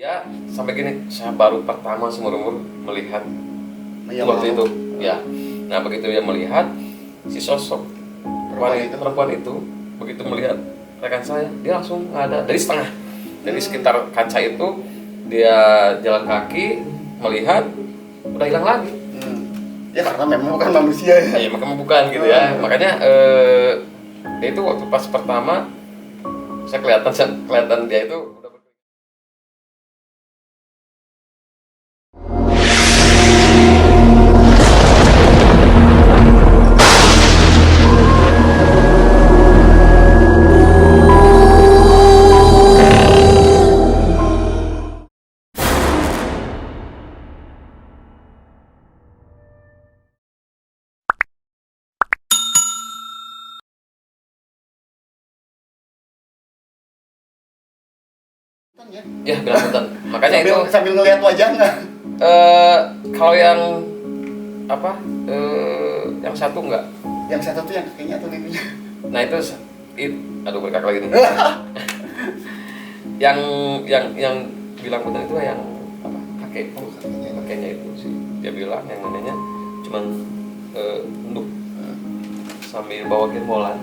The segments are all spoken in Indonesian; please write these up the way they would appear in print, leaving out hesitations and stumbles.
Ya, sampai gini, saya baru pertama seumur umur melihat Yang waktu itu. Ya, nah begitu dia melihat si sosok perempuan itu, begitu melihat rekan saya, dia langsung nggak ada dari setengah, dari sekitar kaca itu dia jalan kaki melihat, udah hilang lagi. Ya karena memang bukan manusia ya. Ya makanya bukan gitu ya, makanya dia itu waktu pas pertama saya kelihatan dia itu udah ya bilang hutan. Makanya sambil ngelihat wajah nggak? Kalau yang apa yang satu enggak, Yang satu tuh yang kakinya atau lipinya? nah itu aduh berkak lagi nih. yang bilang hutan itu yang apa, kakeknya itu sih, dia bilang yang neneknya cuman nunduk sambil bawa gemolan,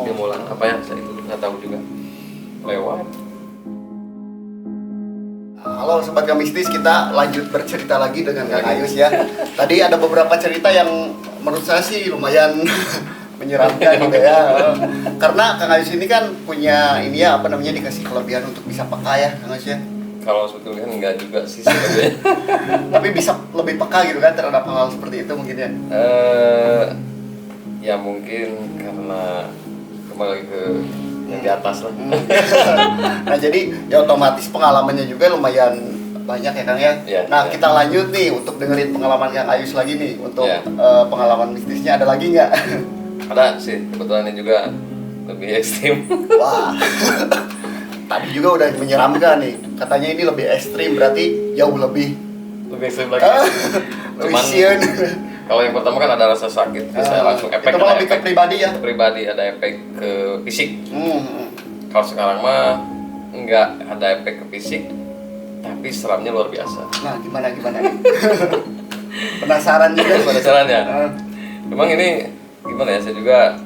gemolan apa ya, saya itu nggak tahu juga, lewat. Halo Sobat Gamistis, kita lanjut bercerita lagi dengan Kang Ayus ya. Tadi ada beberapa cerita yang menurut saya sih lumayan menyeramkan gitu ya. Karena Kang Ayus ini kan punya ini ya, apa namanya, dikasih kelebihan untuk bisa peka ya Kang Ayus ya. Kalau sebetulnya enggak juga sih sebenarnya. Tapi bisa lebih peka gitu kan terhadap hal-hal seperti itu mungkin ya. Ya mungkin karena kembali ke yang di atas lah. Nah jadi ya otomatis pengalamannya juga lumayan banyak ya Kang ya. Nah kita lanjut nih untuk dengerin pengalaman Kang Ayus lagi nih untuk pengalaman mistisnya ada lagi nggak? Ada sih, kebetulan ini juga lebih ekstrim. Wah, tadi juga udah menyeramkan nih. Katanya ini lebih ekstrim, berarti jauh lebih ekstrim lagi. Cuman kalau yang pertama kan ada rasa sakit, saya langsung efek. Itu malah lebih ke pribadi ya? Pribadi, ada efek ke fisik. Kalau sekarang mah nggak ada efek ke fisik, tapi seramnya luar biasa. Nah, gimana nih? Penasaran juga. Penasaran ya? Memang ini gimana ya, saya juga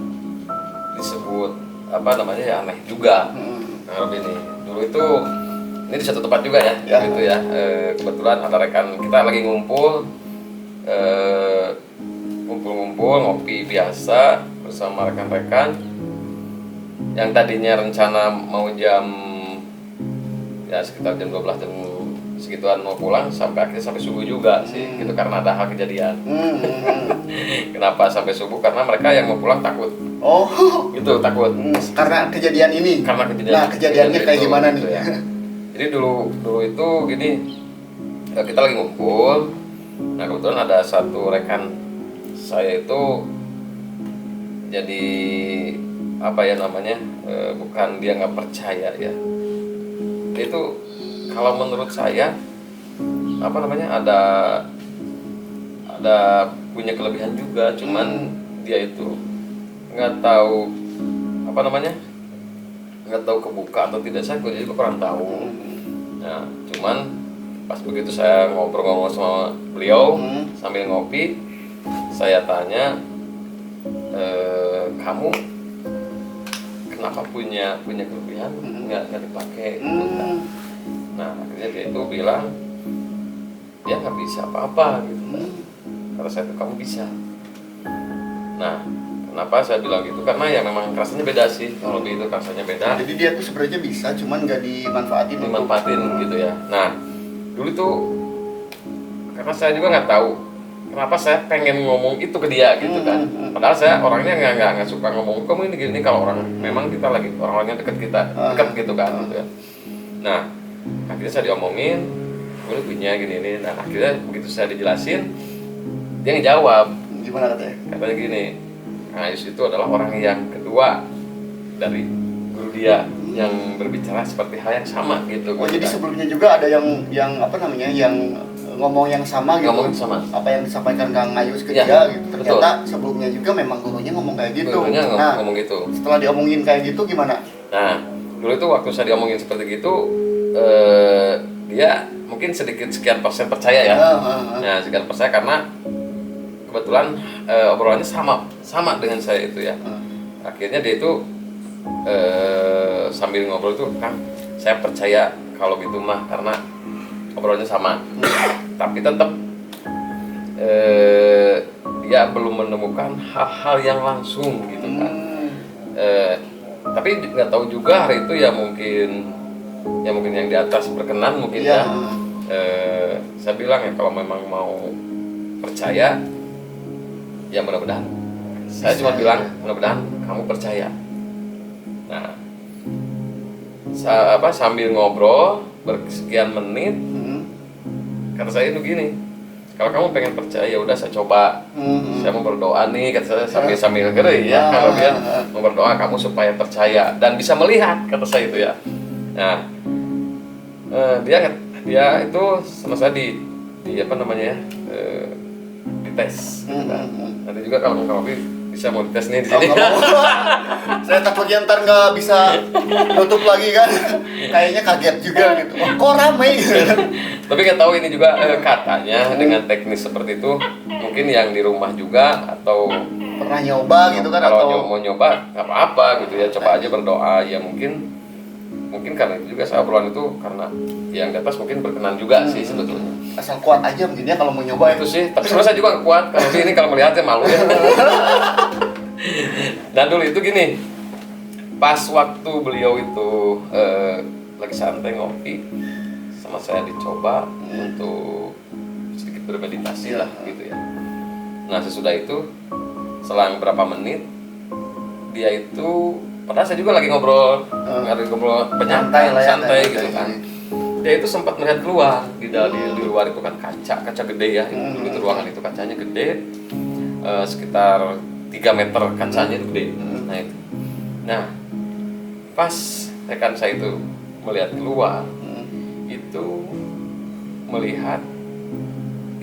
disebut apa namanya ya, aneh juga. Karena ini dulu itu ini di satu tempat juga ya, gitu ya. Kebetulan ada rekan kita lagi ngumpul ngopi biasa bersama rekan-rekan yang tadinya rencana mau jam ya sekitar jam 12 jam segituan mau pulang, sampai akhirnya sampai subuh juga sih gitu, karena ada hal kejadian. Kenapa sampai subuh? Karena mereka yang mau pulang takut. Oh gitu, takut karena kejadian ini. Nah kejadiannya kayak gimana nih ya. Jadi dulu itu gini, kita lagi ngumpul. Nah kebetulan ada satu rekan saya itu jadi apa ya namanya, bukan dia nggak percaya ya, itu kalau menurut saya apa namanya, ada punya kelebihan juga, cuman dia itu nggak tahu apa namanya, nggak tahu kebuka atau tidak, saya juga kurang tahu. Nah cuman pas begitu saya ngobrol sama beliau sambil ngopi, saya tanya, kamu kenapa punya kelebihan nggak dipakai? Nah akhirnya dia itu bilang dia nggak bisa apa-apa gitu. Kata saya, kamu bisa. Nah kenapa saya bilang gitu, karena ya memang rasanya beda sih, kalau itu rasanya beda. Jadi dia tuh sebenarnya bisa, cuman nggak dimanfaatin gitu ya. Nah dulu tuh karena saya juga nggak tahu kenapa saya pengen ngomong itu ke dia gitu kan, padahal saya orangnya nggak suka ngomong kamu ini gini, kalau orang memang kita lagi orang-orangnya dekat gitu kan gitu ya. Nah akhirnya saya diomongin, gue punya gini. Nah akhirnya begitu saya dijelasin, dia ngejawab. Gimana katanya gini, Kang Ayus itu adalah orang yang kedua dari guru dia yang berbicara seperti hal yang sama gitu. Oh jadi sebelumnya juga ada yang apa namanya, yang ngomong yang sama gitu. Ngomong sama apa yang disampaikan Kang Ayus ke dia gitu. Ternyata sebelumnya juga memang gurunya ngomong kayak gitu. Ngomong gitu. Setelah diomongin kayak gitu gimana? Nah dulu itu waktu saya diomongin seperti gitu, dia mungkin sedikit sekian persen percaya ya. Nah, sekian percaya karena kebetulan obrolannya sama dengan saya itu ya. Akhirnya dia itu sambil ngobrol itu, Kang, saya percaya kalau gitu mah karena obrolannya sama. Tapi tetap dia belum menemukan hal-hal yang langsung gitu kan. Tapi nggak tahu juga hari itu ya mungkin yang di atas berkenan mungkin ya. Saya bilang ya kalau memang mau percaya ya mudah-mudahan. Saya cuma bilang mudah-mudahan kamu percaya. Nah, sambil ngobrol bersekian menit, kata saya itu gini, kalau kamu pengen percaya ya udah saya coba. Saya mau berdoa nih, kata saya sambil geri ya. Kalau dia mau berdoa kamu supaya percaya dan bisa melihat, kata saya itu ya. Nah, dia itu sama saya di apa namanya ya, dites. Nanti juga kalau mau bisa mau dites nih di sini. Saya takutnya ntar nggak bisa nutup lagi kan. Kayaknya kaget juga gitu. Kok ramai gitu. Tapi nggak tahu ini juga katanya dengan teknis seperti itu mungkin yang di rumah juga atau pernah nyoba gitu kan, kalau atau mau nyoba nggak apa-apa gitu ya, coba aja berdoa ya, mungkin karena itu juga saya obrolan itu karena yang di atas mungkin berkenan juga sih sebetulnya. Asal kuat aja mungkin ya kalau mau nyoba itu sih, tapi sebenarnya saya juga nggak kuat kalau ini kalau melihatnya malu ya. Dan dulu itu gini, pas waktu beliau itu lagi santai ngopi sama saya, dicoba untuk sedikit bermeditasi lah gitu ya. Nah sesudah itu selang berapa menit dia itu, padahal saya juga lagi ngobrol penyantai lah, santai gitu kan. Dia itu sempat melihat keluar di luar itu kan kaca gede ya. Dulu itu ruangan itu kacanya gede, sekitar 3 meter kacanya itu gede. Nah itu. Nah pas rekan saya itu melihat keluar, itu melihat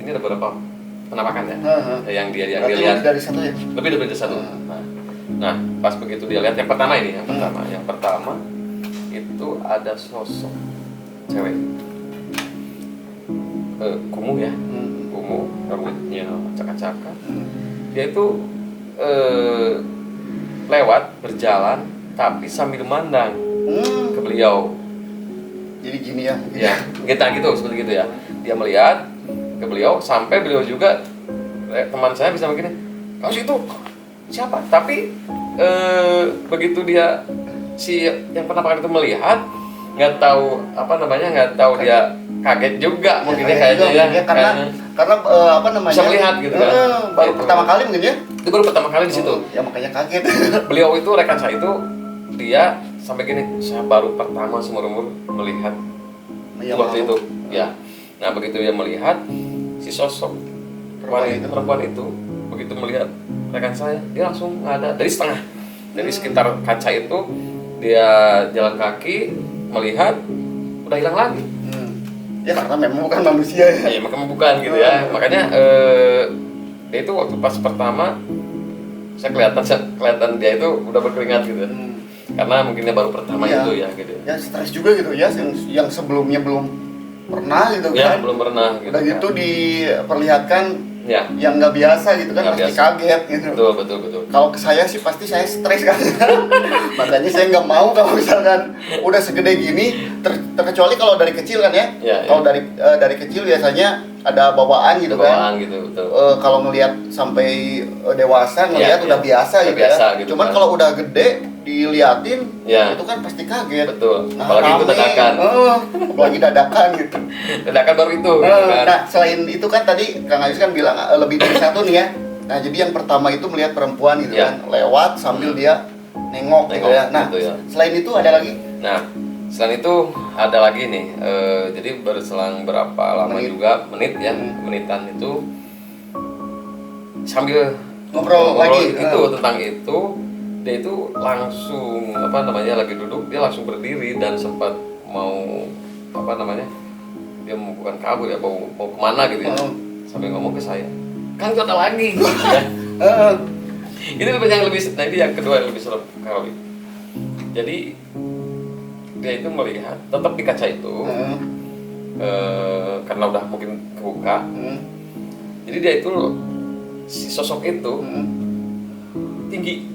ini ada beberapa penampakan ya, yang dia lihat lebih dari satu ya. Lebih dari satu. Nah pas begitu dia lihat yang pertama itu ada sosok cewek, kumuh ya, kumuh, rambutnya acak-acakan. Dia itu lewat berjalan tapi sambil memandang ke beliau. Jadi gini ya. Ya, gitu seperti gitu ya. Dia melihat ke beliau sampai beliau juga, teman saya bisa begini, "Kamu situ siapa?" Tapi begitu dia si yang penampakan itu melihat, nggak tahu dia kaget juga mungkin ya kayaknya ya. Karena apa namanya? Bisa melihat gitu kan. Baru pertama kali mungkin ya. Itu baru pertama kali di situ. Ya makanya kaget. Beliau itu, rekan saya itu, dia sampai gini, saya baru pertama seumur umur melihat waktu itu ya. Nah begitu dia melihat si sosok perempuan itu begitu melihat rekan saya, dia langsung nggak ada dari sekitar kaca itu, dia jalan kaki melihat udah hilang lagi. Ya karena memang bukan manusia ya. Iya makanya bukan gitu ya. Makanya dia itu waktu pas pertama saya kelihatan dia itu udah berkeringat gitu. Karena mungkin dia baru pertama itu ya gitu. Ya stres juga gitu ya, yang sebelumnya belum pernah gitu ya, kan. Belum pernah gitu. Udah gitu kan. Diperlihatkan ya. Yang nggak biasa gitu kan, Nggak pasti biasa. kaget gitu. Betul. Kalau ke saya sih pasti saya stres kan. Makanya saya nggak mau kalau misalkan udah segede gini, terkecuali kalau dari kecil kan ya. Kalau dari kecil biasanya ada bawaan gitu kan. Gitu, betul. Kalau ngelihat sampai dewasa ngelihat udah biasa gitu biasa, ya. gitu Cuman kan. kalau udah gede diliatin, ya. itu kan pasti kaget. Betul. Apalagi itu dadakan. Apalagi dadakan gitu. Dadakan baru itu. Gitu kan. Nah selain itu kan tadi Kang Ayus kan bilang lebih dari satu nih ya. Nah jadi yang pertama itu melihat perempuan gitu kan, lewat sambil dia nengok gitu ya. Nah gitu ya. selain itu ada lagi? Nah selain itu ada lagi nih. Jadi berselang berapa lama juga menitan itu sambil ngobrol lagi itu tentang itu, dia itu langsung lagi duduk, dia langsung berdiri dan sempat mau dia mau bukan kabur ya, mau kemana gitu ya, sambil ngomong ke saya, "Kan kata lagi." Ini yang lebih, nanti yang kedua yang lebih serem kali. Jadi dia itu melihat tetap di kaca itu, karena udah mungkin kebuka. Jadi dia itu si sosok itu tinggi.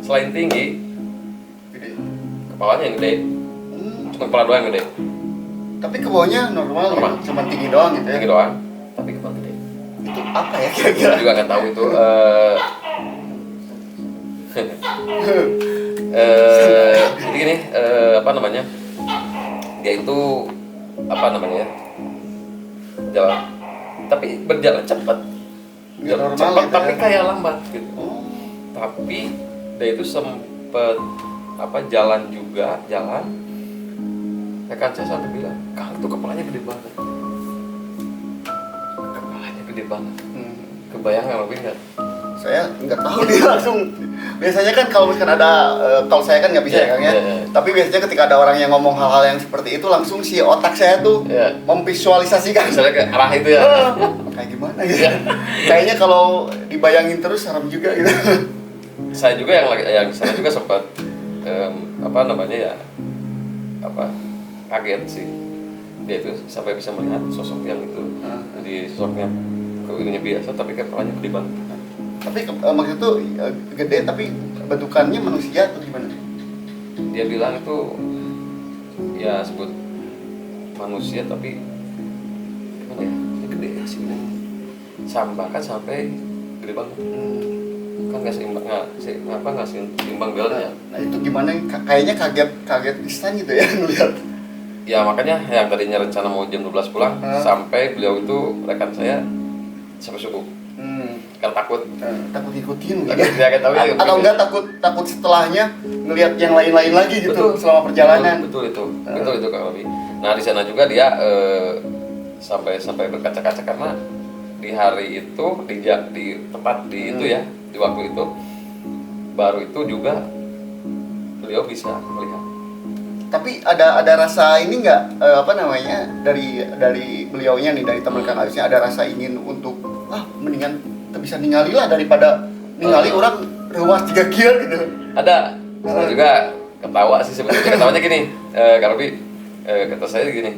Selain tinggi, Gede. kepalanya yang gede. Cuma kepala doang yang gede. Tapi ke bawahnya normal, Normal. ya? Cuma tinggi doang gitu ya. Tinggi doang, tapi kepala gede. Itu apa ya kira-kira? Saya juga nggak tahu itu. Jadi gini, apa namanya? Dia itu apa namanya? Jalan, tapi berjalan cepat. Nggak normal Cepat gitu tapi ya? kayak lambat gitu. Oh. Tapi dia itu sempet apa jalan juga jalan. Ya kan saya sampai bilang, Kang itu kepalanya gede banget. Kepalanya gede banget. Kebayang nggak lebih nggak? Saya nggak tahu dia langsung. Biasanya kan kalau misalkan ada, kalau saya kan nggak bisa ya Kang ya. Tapi biasanya ketika ada orang yang ngomong hal-hal yang seperti itu, langsung si otak saya tuh memvisualisasikan. Misalnya ke arah itu ya. Kayak gimana gitu. Kayaknya kalau dibayangin terus serem juga gitu. Saya juga yang saya juga sempat apa namanya ya apa kaget sih, dia itu sampai bisa melihat sosok yang itu. Jadi sosoknya ininya biasa tapi kepalanya gede banget. Tapi maksud itu gede tapi bentukannya manusia atau gimana? Dia bilang itu ya sebut manusia tapi gimana ya, dia gede sih, bahkan sampai gede banget. Kan nggak seimbang belnya. Nah itu gimana? Kayaknya kaget pisan gitu ya ngelihat. Ya makanya yang tadinya rencana mau jam 12 pulang sampai beliau itu rekan saya sampai subuh. Kan takut Ikutin gitu. Ya, tahu ya, Atau enggak takut setelahnya ngelihat yang lain-lain lagi gitu selama perjalanan. Betul itu Kak Robi. Nah di sana juga dia sampai berkaca-kaca karena di hari itu di tempat di itu ya, di waktu itu baru itu juga beliau bisa melihat. Tapi ada rasa ini nggak apa namanya dari beliaunya nih, dari teman Kang Ayusnya, ada rasa ingin untuk mendingan kita bisa ningali lah daripada ningali orang rewas 3 kieu gitu. Ada. Saya juga ketawa sih sebetulnya. Ketawanya gini, Kak Robi, kata saya gini.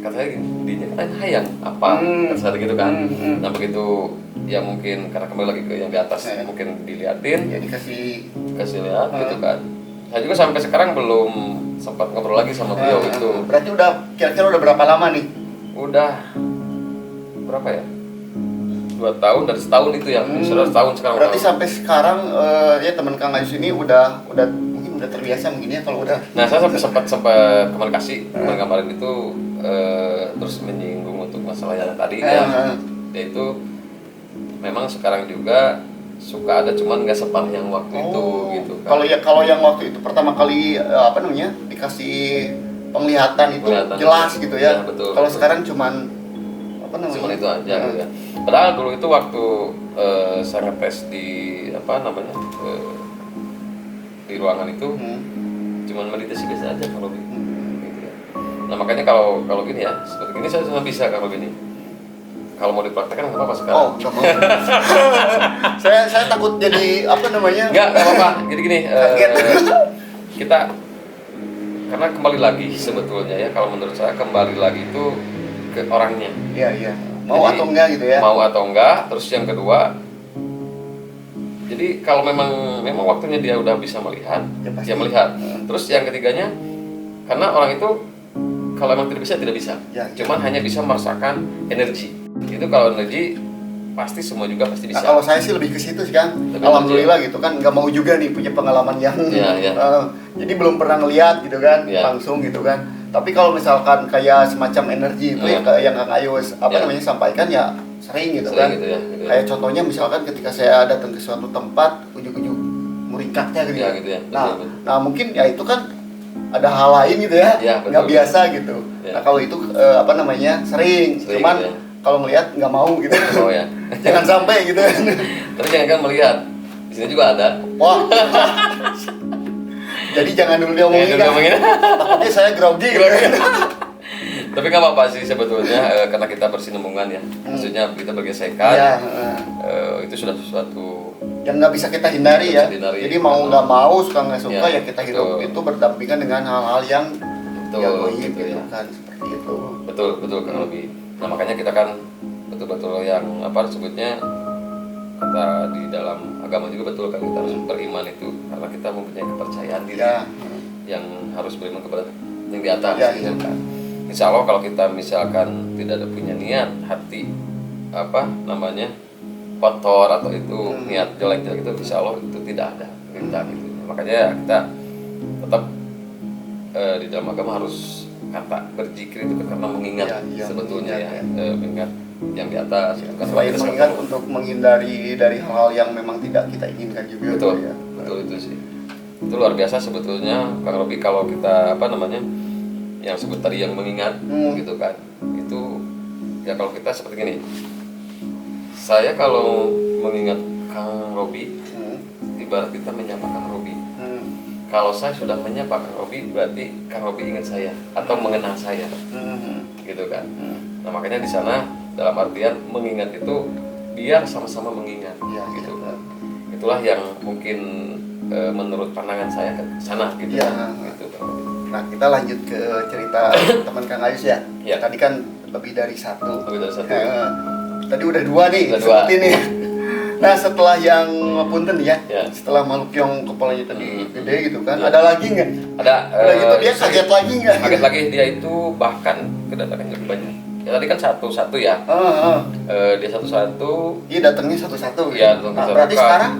Kata saya gini, dinya katanya hayang apa? Kata saya gitu kan. Nah begitu ya mungkin karena kembali lagi ke yang di atas mungkin diliatin, Ya dikasih lihat gitu kan. Saya juga sampai sekarang belum sempat ngobrol lagi sama beliau itu. Berarti udah kira-kira udah berapa lama nih? Udah berapa ya? 2 tahun dari setahun itu ya. Sudah setahun sekarang. Berarti sampai sekarang ya teman Kang Ayus ini udah mungkin udah terbiasa mungkin ya kalau udah. Nah saya sempat komunikasi kemarin itu terus menyinggung untuk masalah yang tadi ya. Yaitu memang sekarang juga suka ada cuman nggak sepanjang waktu itu gitu kan. Kalau yang waktu itu pertama kali apa namanya dikasih penglihatan itu jelas gitu ya. Betul. Kalau sekarang cuman apa namanya? Cuman itu aja gitu ya. Padahal dulu itu waktu saya ngetes di apa namanya di ruangan itu cuman meditasi biasa aja kalau gitu ya. Nah makanya kalau gini ya seperti ini saya nggak bisa kalau gini. Kalau mau dipraktekkan nggak apa-apa sekarang. Oh, nggak mau. saya takut jadi apa namanya? Nggak apa-apa. Jadi gini, kita karena kembali lagi sebetulnya ya, kalau menurut saya kembali lagi itu ke orangnya. Iya. Mau Jadi, atau enggak gitu ya? Mau atau enggak. Terus yang kedua, jadi kalau memang waktunya dia udah bisa melihat, dia melihat. Terus yang ketiganya, karena orang itu kalau memang tidak bisa. Ya. Cuman hanya bisa merasakan energi. Itu kalau energi pasti semua juga pasti bisa. Nah, kalau saya sih lebih ke situ sih kan. Alhamdulillah gitu kan, nggak mau juga nih punya pengalaman yang jadi belum pernah ngeliat gitu kan langsung gitu kan. Tapi kalau misalkan kayak semacam energi itu yang Kang Ayus namanya sampaikan ya sering gitu kan. Gitu ya. Kayak contohnya misalkan ketika saya datang ke suatu tempat ujuk-ujuk muringkaknya gitu. Ya, gitu ya. Nah mungkin ya itu kan ada hal lain gitu ya, nggak biasa gitu. Nah kalau itu apa namanya sering cuman gitu ya. Kalau melihat nggak mau gitu. Oh ya. Jangan sampai gitu. Tapi jangan kan melihat. Di sini juga ada. Wah. Jadi jangan dulu diomongin. Takutnya saya grogi gitu. Tapi nggak apa-apa sih sebetulnya karena kita bersinambungan ya. Maksudnya kita bergesekan. Itu sudah sesuatu yang nggak bisa kita hindari ya. Jadi mau nggak mau, suka nggak suka ya kita hidup itu berdampingan dengan hal-hal yang betul gitu kan. gitu. Betul Kang Robi. Nah makanya kita kan betul-betul yang apa sebutnya kata di dalam agama juga betul kan kita harus beriman itu karena kita mempunyai kepercayaan diri Ya. yang harus beriman kepada yang di atas Ya, gitu ya. kan. Insya Allah kalau kita misalkan tidak ada punya niat hati apa namanya kotor atau itu niat jelek-jelek itu insya Allah itu tidak ada perintah gitu. Makanya kita tetap di dalam agama harus kata berzikir itu karena mengingat Ya, sebetulnya mengingat, mengingat yang di atas itu kan Selain kita mengingat selalu- untuk menghindari dari hal-hal yang memang tidak kita inginkan juga. betul gitu ya. betul itu sih itu luar biasa sebetulnya Kang Robi kalau kita apa namanya yang sebut tadi yang mengingat gitu kan itu ya kalau kita seperti gini saya kalau mengingat Kang Robi ibarat kita menyapa Kang Robi kalau saya sudah menyapa Kang Robi berarti Kang Robi ingat saya atau mengenang saya gitu kan nah makanya di sana dalam artian mengingat itu biar sama-sama mengingat Ya, gitu ya. itulah yang mungkin menurut pandangan saya ke sana gitu Ya. kan gitu Kang Robi. Nah, kita lanjut ke cerita teman Kang Ayus ya. Ya. Tadi kan lebih dari satu. Lebih dari satu. Tadi udah dua nih, Udah dua. seperti ini. Nah, setelah yang punten ya, Ya. setelah makhluk yang kepalanya tadi gede gitu kan, Ya. ada lagi nggak? Ada Udah gitu dia justru kaget lagi nggak? kaget lagi dia itu bahkan kedatangannya lebih banyak ya tadi kan satu-satu ya dia satu-satu Dia datangnya satu-satu. ya gitu. datang Nah, satu berarti kali. sekarang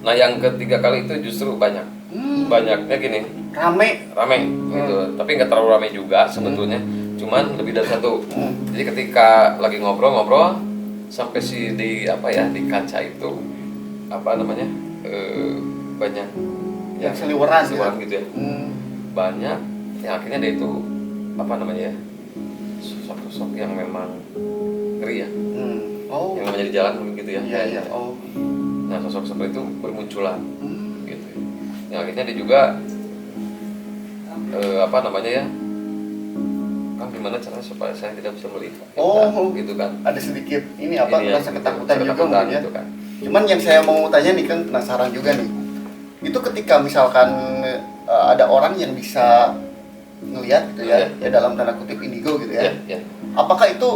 Nah yang ketiga kali itu justru banyak banyaknya gini rame. rame gitu tapi nggak terlalu rame juga sebetulnya cuman lebih dari satu jadi ketika lagi ngobrol-ngobrol sampai si di apa ya di kaca itu apa namanya banyak Yang seliweran gitu ya banyak yang akhirnya dia itu apa namanya ya sosok-sosok yang memang ngeri ya Oh. yang namanya di jalan mungkin gitu ya Iya, iya. Oh. nah sosok-sosok itu bermunculan gitu yang akhirnya dia juga apa namanya ya kan gimana caranya supaya saya tidak bisa melihat Oh. gitu kan Ada sedikit ini apa Ini ya, rasa gitu, ketakutan juga ketakutan mungkin ya. gitu kan. Cuman yang saya mau tanya nih kan penasaran juga nih. Itu ketika misalkan ada orang yang bisa ngelihat gitu ya, ya dalam tanda kutip indigo gitu ya. ya. Apakah itu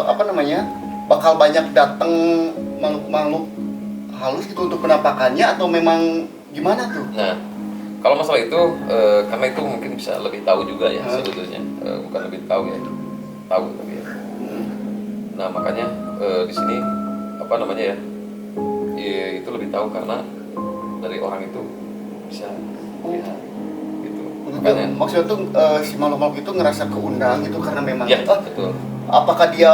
apa namanya? Bakal banyak datang makhluk-makhluk halus gitu untuk penampakannya atau memang gimana tuh? Nah, kalau masalah itu karena itu mungkin bisa lebih tahu juga ya sebetulnya, bukan lebih tahu ya, tahu tapi ya. Nah makanya di sini apa namanya ya itu lebih tahu karena dari orang itu bisa lihat gitu. Makanya, Maksudnya tuh si makhluk-makhluk itu ngerasa keundang gitu karena memang ya betul. apakah dia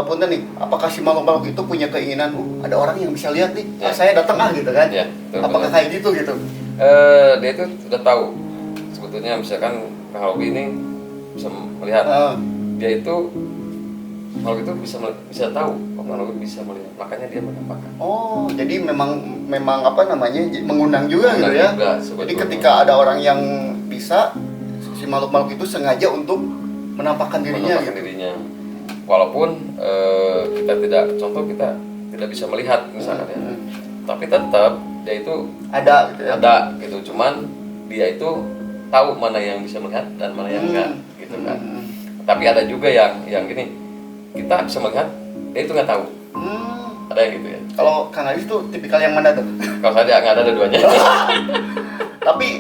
punten nih, apakah si makhluk-makhluk itu punya keinginan ada orang yang bisa lihat nih, Ya. saya datang gitu kan? Ya, betul, Apakah betul. kayak gitu gitu? Dia itu sudah tahu sebetulnya misalkan Kang Robi ini bisa melihat dia itu kalau itu bisa tahu Kang Robi bisa melihat makanya dia menampakkan. Oh, jadi memang apa namanya mengundang juga gitu Mengundang ya? juga, Jadi sebetulnya. ketika ada orang yang bisa, si makhluk-makhluk itu sengaja untuk menampakkan dirinya Menampakkan gitu. dirinya. Walaupun kita tidak bisa melihat misalkan ya. Tapi tetap dia itu Ada gitu ya? ada gitu. Cuman dia itu tahu mana yang bisa melihat dan mana yang enggak gitu kan. Tapi ada juga yang gini kita bisa melihat dia itu nggak tahu. Ada yang gitu ya. Kalau Kang Ayus tuh tipikal yang mana tuh? Kalau saya nggak ada dua-duanya. tapi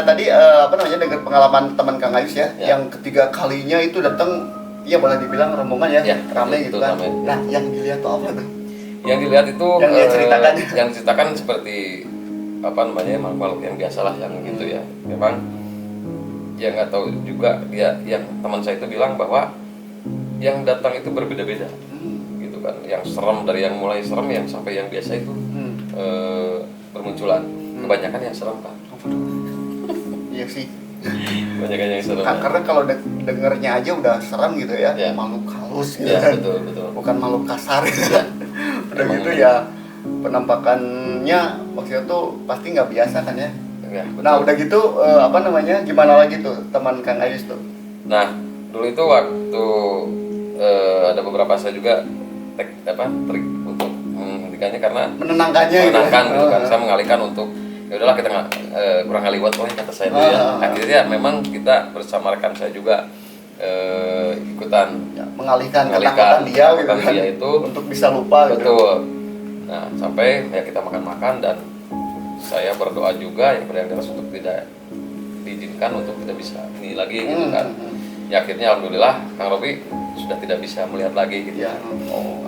tadi apa namanya dengar pengalaman teman Kang Ayus ya, Ya. yang ketiga kalinya itu datang, ya boleh dibilang rombongan ya, Ya, ramai itu gitu kan. ramai. Nah, yang dilihat tuh apa tuh? Yang dilihat itu Yang dia ceritakan. yang diceritakan seperti apa namanya makhluk yang biasalah yang gitu ya. Memang ya nggak tahu juga dia yang teman saya itu bilang bahwa yang datang itu berbeda-beda gitu kan. Yang serem dari yang mulai serem yang sampai yang biasa itu bermunculan. Kebanyakan yang serem kan. Iya sih. Kebanyakan yang serem. Karena kalau dengernya aja udah serem gitu ya, Ya. makhluk halus gitu Ya kan. betul. Bukan makhluk kasar gitu kan. Udah Emang gitu ya penampakannya maksudnya tuh pasti nggak biasa kan ya. Ya, betul. Nah udah gitu apa namanya gimana lagi tuh teman Kang Ayus tuh? Nah, dulu itu waktu ada beberapa saya juga trik untuk menghentikannya karena Menenangkannya menenangkan gitu kan. Oh. Saya mengalihkan untuk ya udahlah kita kurang ngaliwat kata saya itu ya. Akhirnya memang kita bersama rekan saya juga ikutan Ya, mengalihkan mengalihkan ketakutan dia gitu ketakutan kan, dia itu. untuk bisa lupa gitu. Betul. Nah, sampai ya kita makan-makan dan saya berdoa juga yang pada yang keras untuk tidak diizinkan untuk tidak bisa ini lagi gitu kan. Ya akhirnya alhamdulillah Kang Robi sudah tidak bisa melihat lagi gitu. Ya.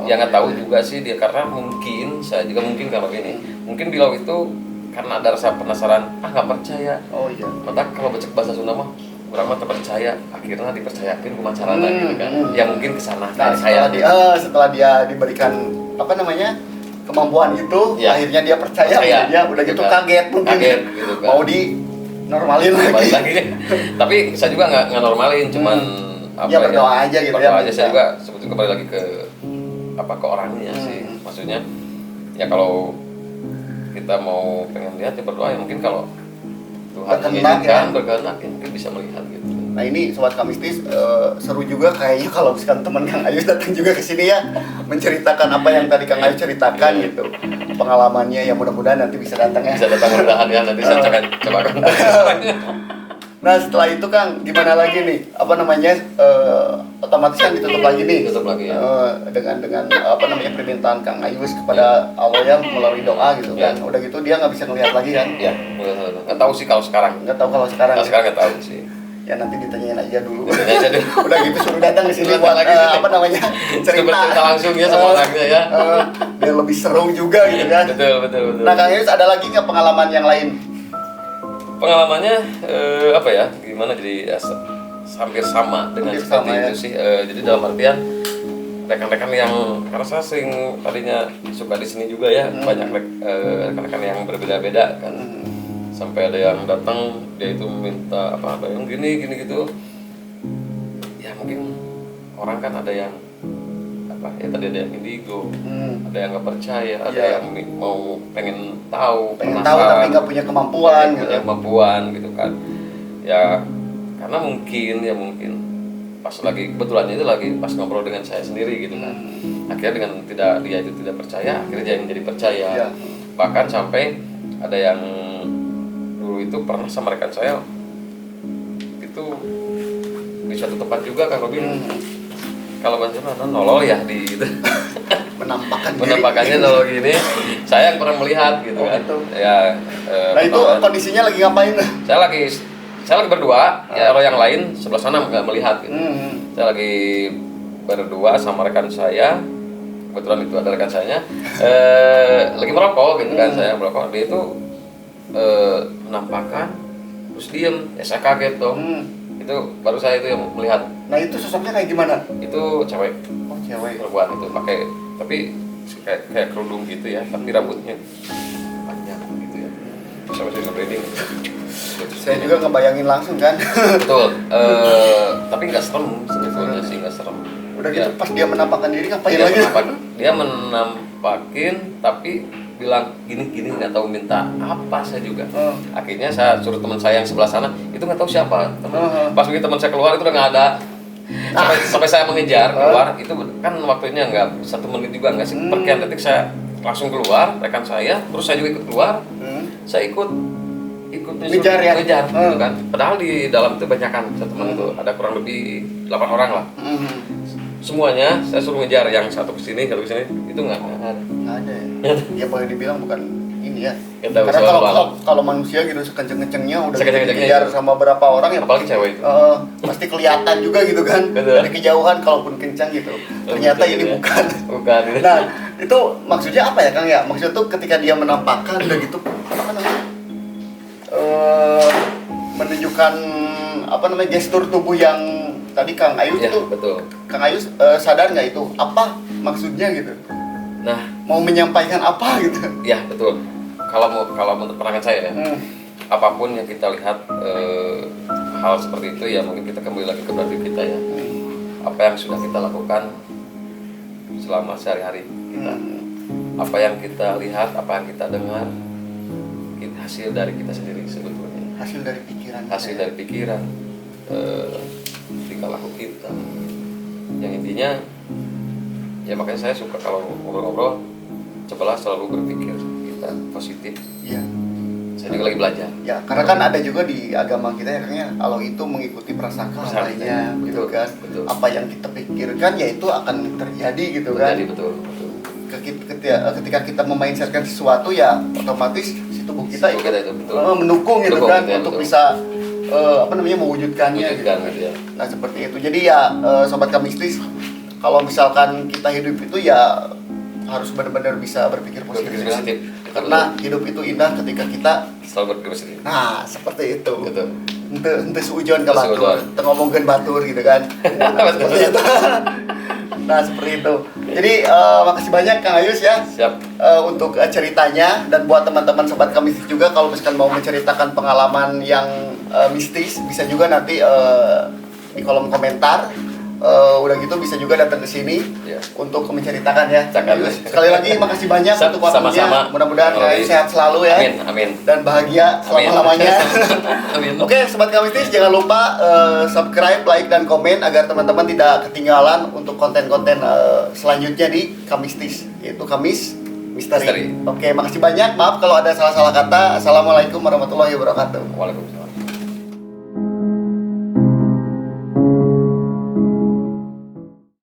Ya nggak tahu juga sih dia, karena mungkin saya juga mungkin Kang Robi ini mungkin beliau itu karena ada rasa penasaran, nggak percaya. Oh iya. Maka kalau baca bahasa Sunda mah orang mah terpercaya, akhirnya dipercayakan kumacarana gitu kan. Ya mungkin kesana Nah, kayak setelah dia diberikan apa namanya kemampuan itu, Ya. akhirnya dia percaya, ya udah gitu kan. kaget mungkin, Kaget gitu kan. mau di normalin Balik lagi. lagi. Tapi saya juga nggak normalin, cuman Ya, berdoa aja gitu berdoa ya, aja. minta. Saya juga sebetulnya kembali lagi ke ke orangnya sih. Maksudnya ya kalau kita mau pengen lihat ya berdoa, ya mungkin kalau Tuhan Berkehendak, mengizinkan ya. berkehendak ya mungkin bisa melihat gitu. Nah ini Sobat Kamistis, seru juga kayaknya kalau misalkan teman Kang Ayus datang juga ke sini ya, menceritakan apa yang tadi Kang Ayus ceritakan gitu, pengalamannya, ya mudah-mudahan nanti bisa datang ya. Bisa datang mudahan ya, nanti saya coba kontak. Nah setelah itu Kang, gimana lagi nih? Apa namanya? Otomatis kan ditutup lagi nih. Tutup lagi ya. Dengan apa namanya permintaan Kang Ayus kepada Allah ya melalui doa gitu kan. Ya. Udah gitu dia nggak bisa ngelihat lagi kan? Ya, nggak tahu sih kalau sekarang. Nggak tahu kalau sekarang. Kalau sekarang nggak tahu sih. Ya nanti ditanyain aja dulu. Tanya aja dulu. Udah gitu suruh datang ke sini Suruh buat datang lagi sini. apa namanya cerita. Bercerita langsung ya sama orangnya ya. Biar lebih seru juga gitu kan. Betul. Nah Kang Ayus ada lagi nggak pengalaman yang lain? Pengalamannya apa ya? Gimana, jadi hampir sama dengan Hampir seperti sama, itu ya. sih. Jadi dalam artian rekan-rekan yang, karena saya sering tadinya suka di sini juga ya, banyak rekan-rekan yang berbeda-beda kan. Sampai ada yang datang dia itu minta apa yang gini gitu. Ya mungkin orang kan ada yang apa ya, tadi ada yang indigo, ada yang nggak percaya, ada Ya. yang mau pengen tahu Pengen tahu tapi nggak punya kemampuan gitu. punya kemampuan gitu kan. Ya karena mungkin pas lagi kebetulan itu lagi pas ngobrol dengan saya sendiri gitu kan. Akhirnya dengan dia itu tidak percaya, akhirnya dia menjadi percaya. Ya. Bahkan sampai ada yang dulu itu pernah sama rekan saya itu di suatu tempat juga Kang Robin, kalau bahasa mana nolol ya di gitu. Menampakannya nolol gini, saya yang pernah melihat gitu kan. Gitu. Ya Nah itu pertama, kondisinya lagi ngapain? saya lagi berdua, ya kalau yang lain sebelah sana nggak melihat gitu. Saya lagi berdua sama rekan saya, kebetulan itu ada rekan saya, lagi merokok gitu kan. Saya merokok, dia itu menampakkan terus diem, ya saya kaget dong. Itu baru saya itu yang melihat. Nah itu sosoknya kayak gimana? Itu cewek, Oh cewek. perempuan itu pakai, tapi kayak kerudung gitu ya, tapi rambutnya panjang gitu ya. Sama saya nge-branding. Saya juga ngebayangin langsung kan. Betul, tapi nggak serem sebetulnya sih, nggak serem. Udah gitu pas dia menampakkan diri ngapain lagi? Dia menampakin tapi bilang gini nggak tahu minta apa, saya juga. Akhirnya saya suruh teman saya yang sebelah sana, itu nggak tahu siapa teman. Pas begitu teman saya keluar itu udah nggak ada. Sampai saya mengejar keluar, itu kan waktunya nggak 1 menit juga, nggak sih, perkian detik saya langsung keluar, rekan saya, terus saya juga ikut keluar. Saya ikut Ngejar ya? gitu kan. Padahal di dalam itu banyak kan, satu teman itu ada kurang lebih 8 orang lah. Semuanya saya suruh ngejar, yang satu kesini, satu kesini, itu nggak ada. Nggak ada ya. Ya boleh dibilang bukan ini ya. Nggak tahu, Karena soal kalau manusia gitu sekenceng-kencengnya udah Sekenceng-kencengnya dikejar itu. sama berapa orang ya. Apalagi cewek itu. Pasti kelihatan juga gitu kan. Betul. Dari kejauhan kalaupun kencang gitu. Ternyata Betul, ini ya. bukan. Bukan. Nah itu maksudnya apa ya Kang ya? Maksudnya tuh ketika dia menampakkan udah gitu apa namanya? Menunjukkan apa namanya gestur tubuh yang tadi Kang Ayus Ya, tuh, betul. Kang Ayus sadar nggak itu apa maksudnya gitu? Nah, Mau menyampaikan apa gitu? ya betul. Kalau menurut pandangan saya ya, apapun yang kita lihat hal seperti itu, ya mungkin kita kembali lagi kepada diri kita ya. Apa yang sudah kita lakukan selama sehari-hari kita, apa yang kita lihat, apa yang kita dengar, itu hasil dari kita sendiri sebetulnya. Hasil dari pikiran. Hasil dari pikiran, tingkah laku kita. Yang intinya, ya makanya saya suka kalau ngobrol-ngobrol, cobalah selalu berpikir kita positif. Iya. Saya Saya juga lagi belajar. Ya, karena kan ada juga di agama kita ya, kayaknya Allah itu mengikuti prasangka lainnya, gitu Betul, kan. betul. Apa yang kita pikirkan ya itu akan terjadi gitu kan. Jadi betul. Ketika kita memainsetkan sesuatu ya otomatis si tubuh kita Tubuh kita itu, betul. mendukung gitu Mendukung kan gitu ya, untuk betul. bisa mewujudkannya Wujudkan gitu. gitu ya. Nah seperti itu. Jadi ya sobat kamistis, kalau misalkan kita hidup itu ya harus benar-benar bisa berpikir positif. Berpikir positif. Karena hidup itu indah ketika kita Selalu berpikir positif. nah seperti itu. Gitu. Ente seujon ke Ente batur, seujon. ente ngomongkeun batur gitu kan. Nah, seperti itu. Nah seperti itu. Jadi makasih banyak Kang Ayus ya. Siap. Untuk ceritanya, dan buat teman-teman sobat kamistis juga kalau misalkan mau menceritakan pengalaman yang mistis bisa juga nanti di kolom komentar. Udah gitu bisa juga datang ke sini Ya. untuk menceritakan ya. Cakap. Sekali lagi makasih banyak untuk waktunya. Sama-sama. Mudah-mudahan Kang Ayus sehat selalu ya. Amin, amin. Dan bahagia selama-lamanya. Amin. Oke, sobat kamistis jangan lupa subscribe, like dan komen agar teman-teman tidak ketinggalan untuk konten-konten selanjutnya di Kamistis, yaitu Kamis Misteri. Misteri. Oke, makasih banyak. Maaf kalau ada salah-salah kata. Assalamualaikum warahmatullahi wabarakatuh. Waalaikumsalam.